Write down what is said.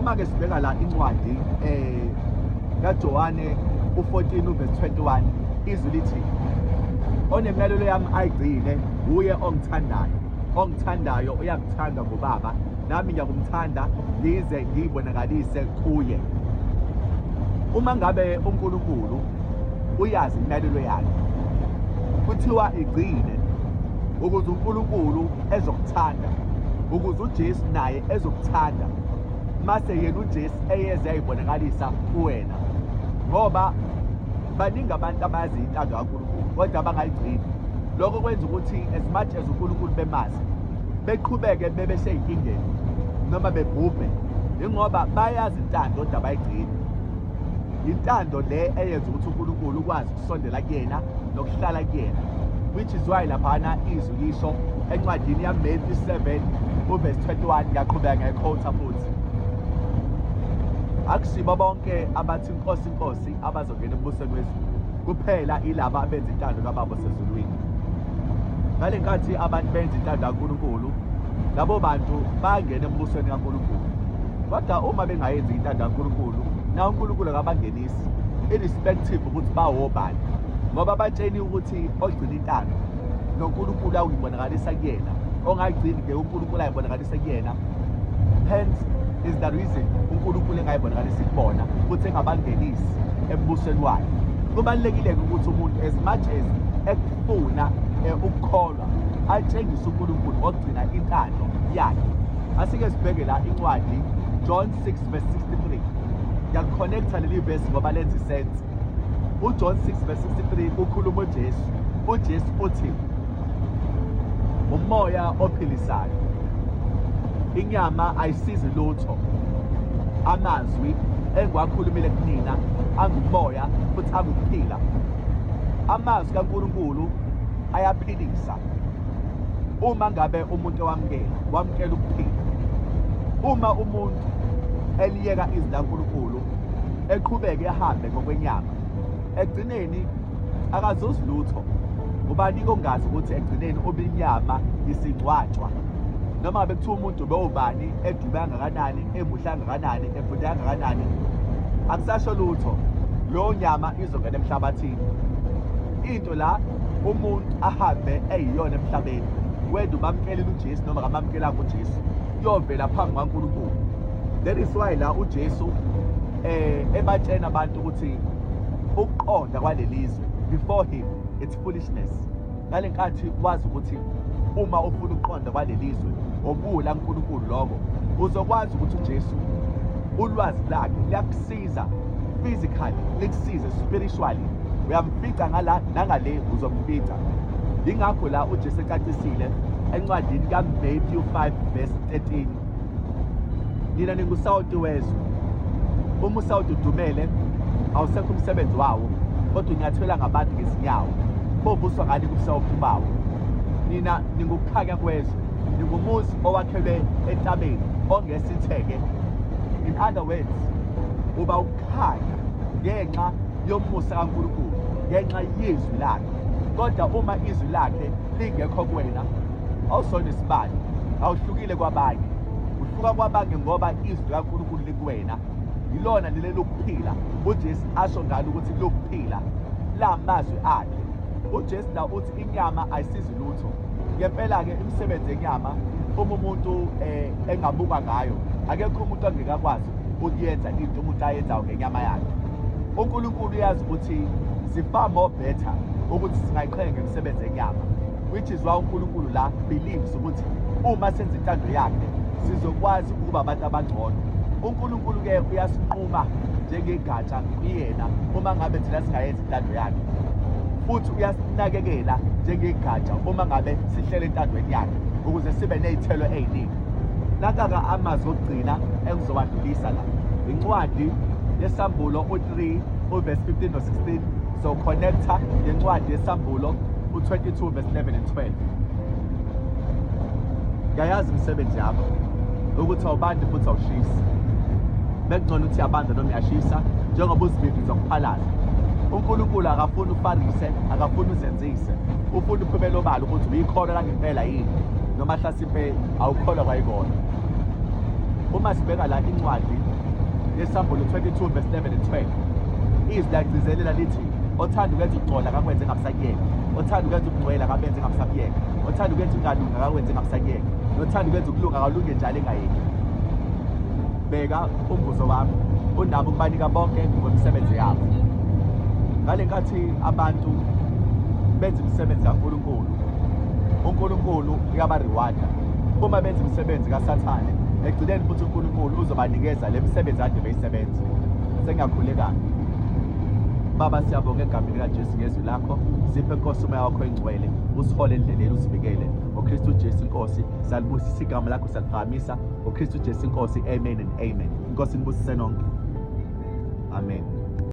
Uma ke sibheka la incwadi kaJohane u-14 verse 21 izwi lithi onemiyalelo yami ayigcine uye ongithandayo uyangithanda ngobaba nami ngiyakumthanda ngize ngiyibonakalise kuye. Uma ngabe uNkulunkulu uyazi imiyalelo yakhe kuthiwa igcine ukuze uNkulunkulu ezokuthanda, ukuze uJesu naye ezokuthanda mase yena uJesu eyeze yayibonakalisa kuwena. Ngoba baningi abantu abayazi intando kaNkulunkulu kodwa abangayigcini. Lokho kwenza ukuthi as much as uNkulunkulu bemazi beqhubeke bebe seyinkingeni noma bebhubhe ingoba bayazi intando kodwa abayigcini. Intando le eyenza ukuthi uNkulunkulu ukwazi ukusondela kuyena nokuhlala kuyena, which is why laphana izwi lisho encwadini yaMatthew 7 verse 21 ngiyaqhubeka ngequote futhi. Akusibo bonke abathi inkosi inkosi abazongena embusweni wezulu kuphela ilaba abenza intando kaBaba osezulwini. Ngale nkathi abantu benza intando kaNkulunkulu labo bantu bangena embusweni kaNkulunkulu. Kodwa uma bengayenzi intando kaNkulunkulu na uNkulunkulu akabangenisi irrespective ukuthi bawobani, ngoba batsheni ukuthi ogcina intando noNkulunkulu awuyibonakalisa kuyena, ongayigcini ke uNkulunkulu ayibonakalisa kuyena. Hence is the reason uNkulunkulu engayibonakalisa kubona futhi engabangenisi embusweni wakhe. Kubalulekile ukuthi umuntu as much as ekufuna ukukholwa atshengise uNkulunkulu ogcina intando yakhe. Asike sibheke la incwadi John 6 verse 63. Ngiyaconnecta leli verse ngoba lenza sense. UJohn 6 verse 63 ukhuluma uJesu uthi umoya ophilisayo, inyama ayisizi lutho, amazwi engiwakhulumile kunina angumoya futhi angukuphila. Amazwi kaNkulunkulu ayaphilisa uma ngabe umuntu wamkela ukuphila. Uma umuntu eliyeka izwi laNkulunkulu eqhubeke ehambe ngokwenyama, egcineni akazuzi lutho. Ubani ongazi ukuthi egcineni obinyama isingcwatshwa, noma bekuthiwa umuntu bewubani edume kangakanani, emuhle kangakanani, efunde kangakanani, akusasho lutho, lo nyama izongena emhlabathini. Into la umuntu ahambe eyiyona emhlabeni, wena ubamkelela uJesu noma kamamkelanga uJesu, yovela phambi kaNkulunkulu. That is why la uJesu ebatshena abantu ukuthi ukuqonda kwalelizwe before him it's foolishness. Ngale nkathi wazi ukuthi uma ufuna ukuqonda kwalelizwe obula uNkulunkulu lokho uzokwazi ukuthi uJesu ulwazi lakhe liyakusiza physically, likusize spiritually. Uyamfica ngala nangale uzomfica. Ingakho la uJesu ecacisile encwadini kaMatthew 5 verse 13. Nina ningusawoti wezwe. Uma usawoti udumele awusekho umsebenzi wawo, kodwa unyathela ngabantu ngezinyawo. Bobuswa ngani kubusawophi bawo. Nina ningukukhanya kwezwe, ningumuzi owakhelwe entabeni ongesitheke. In other words, uba ukukhanya ngenxa yomusa kaNkulunkulu, ngenxa yezwi lakhe. Kodwa uma izwi lakhe lingekho kuwena, awusona isibani, awuhlukile kwabanye. Uhluka kwabanye ngoba izwi laNkulunkulu likuwena. Yilona lile lokuphila. uJesu asho ngalo ukuthi lokuphila la mazwi akhe. uJesu la uthi inyama ayisizi lutho. Ngempela ke imisebenzi yenyama uma umuntu engabuka ngayo, akekho umuntu ongekakwazi ukuyenza into umuntu ayenzayo ngenyama yakhe. uNkulunkulu uyazi ukuthi far more better ukuthi singayiqhenya ngemisebenzi yenyama, which is why uNkulunkulu la believes ukuthi uma senza intando yakhe sizokwazi ukuba abantu abangcono. uNkulunkulu ke uyasinquma njengegatsha kuyena uma ngabe thina singayenza intando yakhe, futhi uyasinakekela njengegatsha uma ngabe sihlele entandweni yakhe ukuze sibe nezithelo eziningi. Nakaka amazwi okugcina engizowandlulisa la incwadi yesambulo u3 verse 15 no 16. So connecta yencwadi yesambulo u22 verse 11 and 12. Ngayazi imisebenzi yakho ukuthi awubandi futhi awushisi. Bekungcono uthi abanda noma uyashisa njengoba uzivimba zokuphalaza. uNkulunkulu akafuni ufarise, akafuni uzenzise. Ufuna uphumela obala ukuthi uyikholwa ngempela yini noma hlasimpe awukholwa kwayikona. Uma sibheka la incwadi yesambulo 22 verse 11 and 12 izwi liyagcizelela lithi othanda ukwenza ukugcola akakwenze ngabusakuyeka, othanda ukwenza ukugcwela akabenze ngabusakuyeka, othanda ukwenza ukungalunga akakwenze ngabusakuyeka, nothanda ukwenza ukulunga akalunge njalo engayeki. Bheka umbuzo wami unabo ukubanika bonke ngemisebenzi yabo. Ngale nkathi abantu benza imisebenzi kaNkulunkulu, uNkulunkulu uyabariwada. Uma benza imisebenzi kaSathane, ekugcineni futhi uNkulunkulu uzobanikeza le misebenzi kade beyisebenza. Sengiyakhulekana. Baba, siyabonga egameni likaJesu ngezwi lakho. Siphe Nkosi umoya wakho engcwele, usihole endleleni, usivikele. UKristu Jesu Inkosi, salibusisa igama lakho, saliphakamisa. UKristu Jesu Inkosi, amen and amen. Inkosi nibusise nonke. Amen.